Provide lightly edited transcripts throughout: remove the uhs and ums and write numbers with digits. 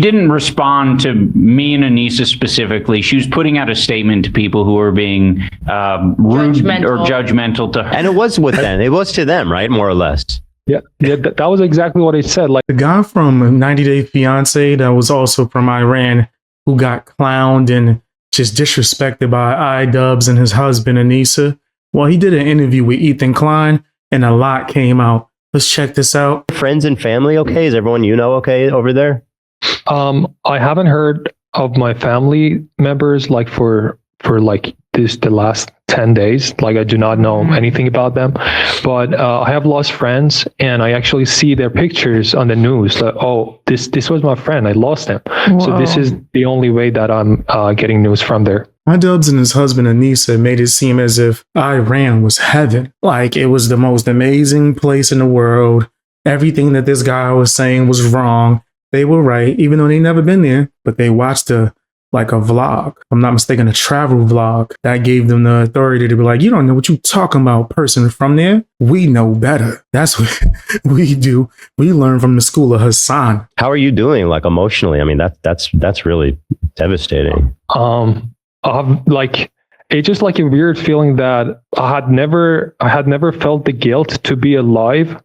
didn't respond to me and Anisa specifically. She was putting out a statement to people who were being rude or judgmental to her. And it was with them. It was to them, right? More or less. Yeah, that was exactly what I said. Like the guy from 90 Day Fiance that was also from Iran who got clowned and just disrespected by Idubbbz and his husband Anisa. Well, he did an interview with Ethan Klein and a lot came out. Let's check this out. Friends and family okay? Is everyone you know okay over there? I haven't heard of my family members like for like the last 10 days. Like I do not know anything about them, but I have lost friends and I actually see their pictures on the news. Like, oh, this was my friend. I lost him. Whoa. So this is the only way that I'm getting news from there. Idubbbz and his husband Anisa made it seem as if Iran was heaven. Like it was the most amazing place in the world. Everything that this guy was saying was wrong. They were right, even though they never been there, but they watched a vlog. If I'm not mistaken, a travel vlog that gave them the authority to be like, you don't know what you talking about, person from there. We know better. That's what we do. We learn from the school of Hussein. How are you doing, like emotionally? I mean, that's really devastating. Like it's just like a weird feeling that I had never felt the guilt to be alive.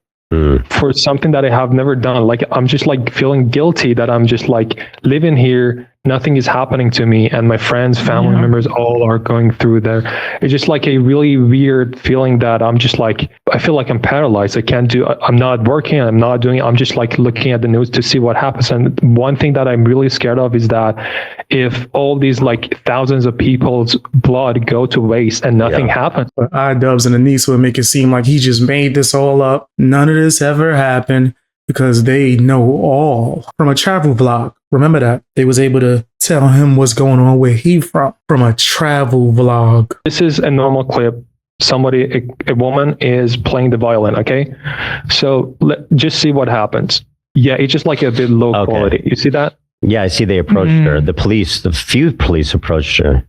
For something that I have never done. Like I'm just like feeling guilty that I'm just like living here, nothing is happening to me, and my friends, family members all are going through there. It's just like a really weird feeling that I'm just like, I feel like I'm paralyzed. I'm not working, I'm not doing, I'm just like looking at the news to see what happens. And one thing that I'm really scared of is that if all these like thousands of people's blood go to waste and nothing happens. But Idubbbz and Anisa would make it seem like he just made this all up. None of this ever happened because they know all from a travel vlog. Remember that they was able to tell him what's going on where he from a travel vlog. This is a normal clip. Somebody, a woman is playing the violin. Okay. So just see what happens. Yeah. It's just like a bit low quality. You see that? Yeah. I see they approached her. The few police approached her.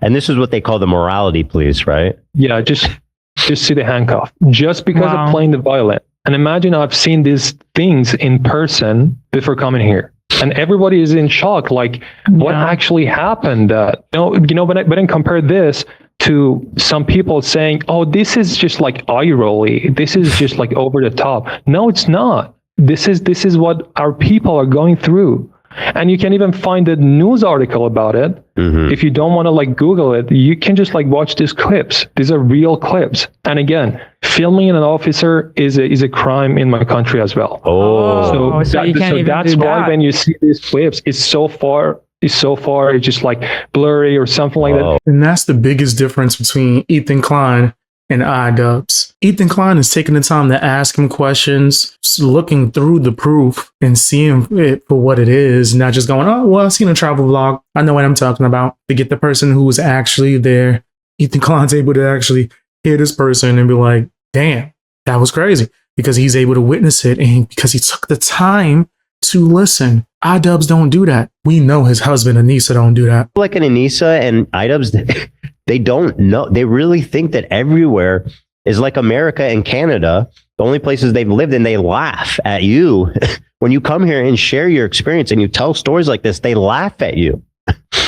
And this is what they call the morality police, right? Yeah. Just see the handcuff just because of playing the violin. And imagine I've seen these things in person before coming here. And everybody is in shock, like what actually happened? But I compare this to some people saying, oh, this is just like eye-rolly. This is just like over the top. No, it's not. This is what our people are going through. And you can even find a news article about it. If you don't want to like Google it, you can just like watch these clips. These are real clips. And again, filming an officer is a crime in my country as well. So that's why when you see these clips, it's so far, it's just like blurry or something like that. And that's the biggest difference between Ethan Klein and Idubbbz. Ethan Klein is taking the time to ask him questions, looking through the proof and seeing it for what it is, not just going, oh, well, I've seen a travel vlog. I know what I'm talking about. To get the person who was actually there. Ethan Klein's able to actually hear this person and be like, damn, that was crazy. Because he's able to witness it and because he took the time to listen. Idubbbz don't do that. We know his husband Anisa don't do that. Like an Anisa and Idubbbz, they don't know. They really think that everywhere is like America and Canada, the only places they've lived, and they laugh at you. When you come here and share your experience and you tell stories like this, they laugh at you.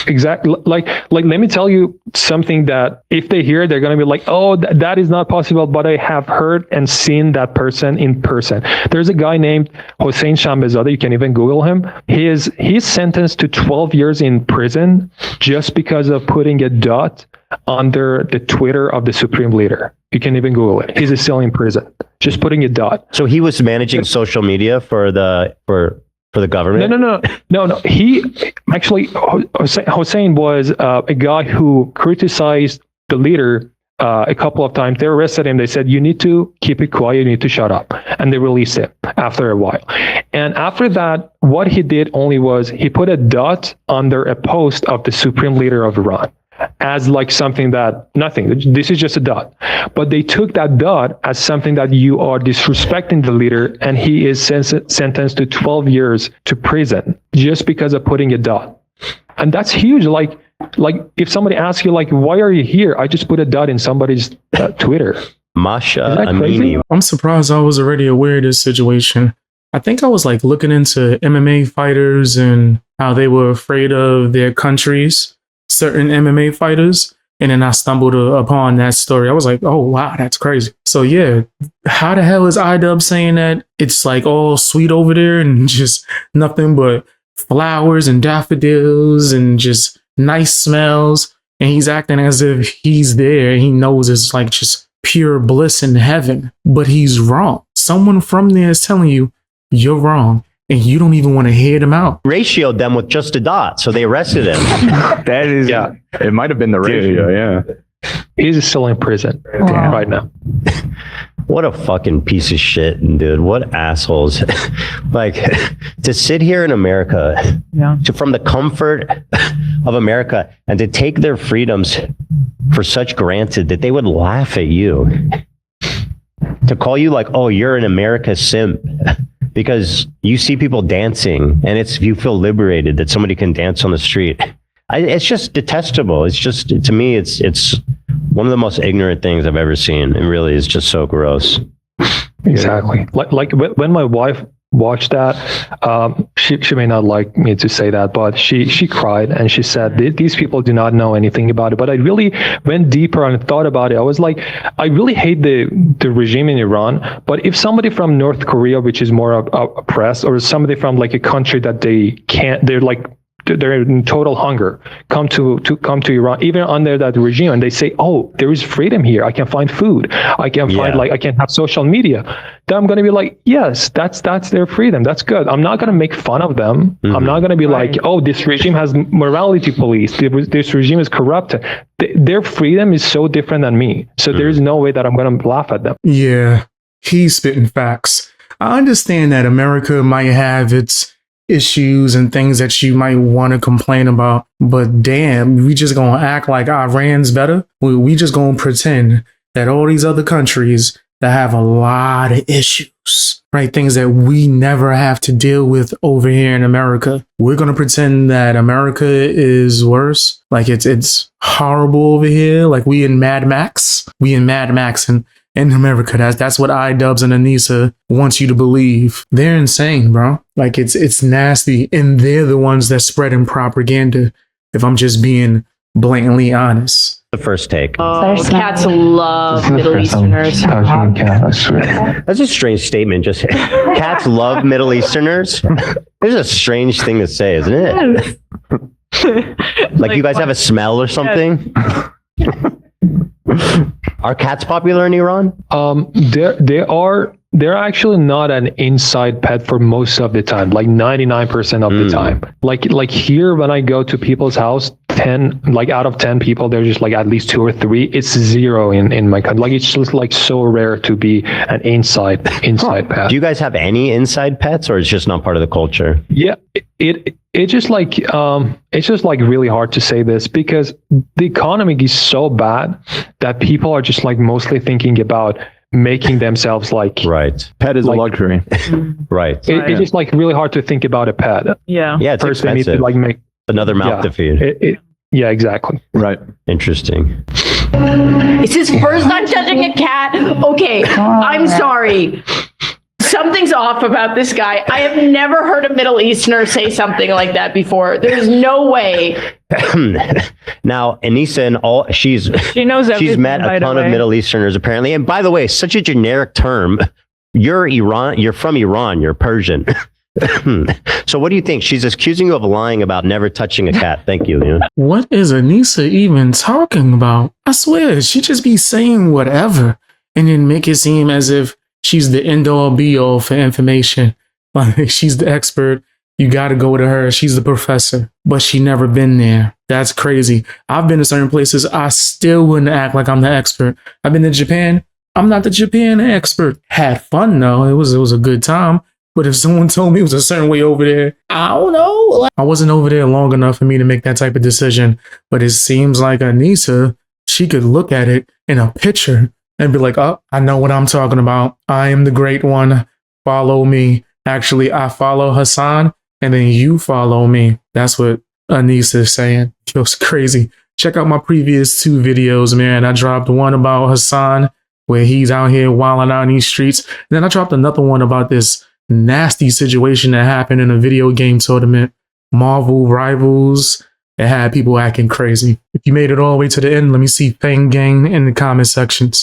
Exactly. Like, let me tell you something that if they hear, they're going to be like, oh, that is not possible. But I have heard and seen that person in person. There's a guy named Hussein Shambzad. You can even Google him. He's sentenced to 12 years in prison just because of putting a dot under the Twitter of the Supreme Leader. You can even Google it. He's still in prison. Just putting a dot. So he was managing social media for the government? No. He actually, Hussein was a guy who criticized the leader a couple of times. They arrested him. They said, you need to keep it quiet. You need to shut up. And they released him after a while. And after that, what he did only was he put a dot under a post of the Supreme Leader of Iran as like something that nothing. This is just a dot. But they took that dot as something that you are disrespecting the leader, and he is sentenced to 12 years to prison just because of putting a dot. And that's huge. Like if somebody asks you, like, why are you here? I just put a dot in somebody's Twitter. Masha Amini. I'm surprised I was already aware of this situation. I think I was like looking into MMA fighters and how they were afraid of their countries, certain MMA fighters. And then I stumbled upon that story. I was like, oh, wow, that's crazy. So yeah, how the hell is Idubbbz saying that it's like all sweet over there and just nothing but flowers and daffodils and just nice smells? And he's acting as if he's there. He knows it's like just pure bliss in heaven, but he's wrong. Someone from there is telling you you're wrong. And you don't even want to hear them out. Ratioed them with just a dot, so they arrested him. That is, it might have been the ratio, yeah. He's still in prison right now. What a fucking piece of shit, dude. What assholes. Like, to sit here in America, from the comfort of America, and to take their freedoms for such granted that they would laugh at you. To call you like, oh, you're an America simp. Because you see people dancing and you feel liberated that somebody can dance on the street. It's just detestable. It's just, to me, it's one of the most ignorant things I've ever seen. It really is just so gross. Exactly. Like when my wife watched that, she may not like me to say that, but she cried and she said, these people do not know anything about it. But I really went deeper and thought about it. I was like, I really hate the regime in Iran, but if somebody from North Korea, which is more oppressed, or somebody from like a country that they're in total hunger, come to Iran, even under that regime, and they say, oh, there is freedom here. I can find food. I can find I can have social media. Then I'm going to be like, yes, that's their freedom. That's good. I'm not going to make fun of them. I'm not going to be like, oh, this regime has morality police. This regime is corrupt. Their freedom is so different than me. So there's no way that I'm going to laugh at them. Yeah, he's spitting facts. I understand that America might have its issues and things that you might want to complain about, but damn, we just gonna act like Iran's better? We just gonna pretend that all these other countries that have a lot of issues, right? Things that we never have to deal with over here in America. We're gonna pretend that America is worse. Like it's horrible over here. Like we in Mad Max. And in America, that's what Idubbbz and Anisa wants you to believe. They're insane, bro. Like it's nasty, and they're the ones that spreading propaganda. If I'm just being blatantly honest. The first take. Cats love Middle Easterners. That's a strange statement. Just cats love Middle Easterners. There's a strange thing to say, isn't it? Like you guys have a smell or something. Are cats popular in Iran? They're actually not an inside pet for most of the time, like 99% of the time. Like here, when I go to people's house, 10, like out of 10 people, they're just like at least 2 or 3. It's 0 in my country. Like it's just like so rare to be an inside pet. Do you guys have any inside pets, or it's just not part of the culture? Yeah, it's just like really hard to say this because the economy is so bad that people are just like mostly thinking about making themselves like pet is a luxury. It's just like really hard to think about a pet. It's first expensive. they need to like make another mouth to feed. Yeah, exactly. Right. Interesting. It's his first time touching a cat. Okay, I'm sorry. Something's off about this guy. I have never heard a Middle Easterner say something like that before. There's no way. Now, Anisa and she knows everything. She's met a ton of Middle Easterners apparently. And by the way, such a generic term. You're from Iran. You're Persian. So what do you think? She's accusing you of lying about never touching a cat. Thank you. What is Anisa even talking about? I swear, she just be saying whatever and then make it seem as if she's the end-all be-all for information. Like she's the expert. You got to go to her. She's the professor, but she never been there. That's crazy. I've been to certain places. I still wouldn't act like I'm the expert. I've been to Japan. I'm not the Japan expert. Had fun though. It was a good time. But if someone told me it was a certain way over there, I don't know. I wasn't over there long enough for me to make that type of decision. But it seems like Anisa, she could look at it in a picture and be like, oh, I know what I'm talking about. I am the great one. Follow me. Actually, I follow Hussein and then you follow me. That's what Anisa is saying. It was crazy. Check out my previous 2 videos, man. I dropped one about Hussein where he's out here wilding out in these streets. And then I dropped another one about this nasty situation that happened in a video game tournament, Marvel Rivals. It had people acting crazy. If you made it all the way to the end, let me see Fang Gang in the comment sections.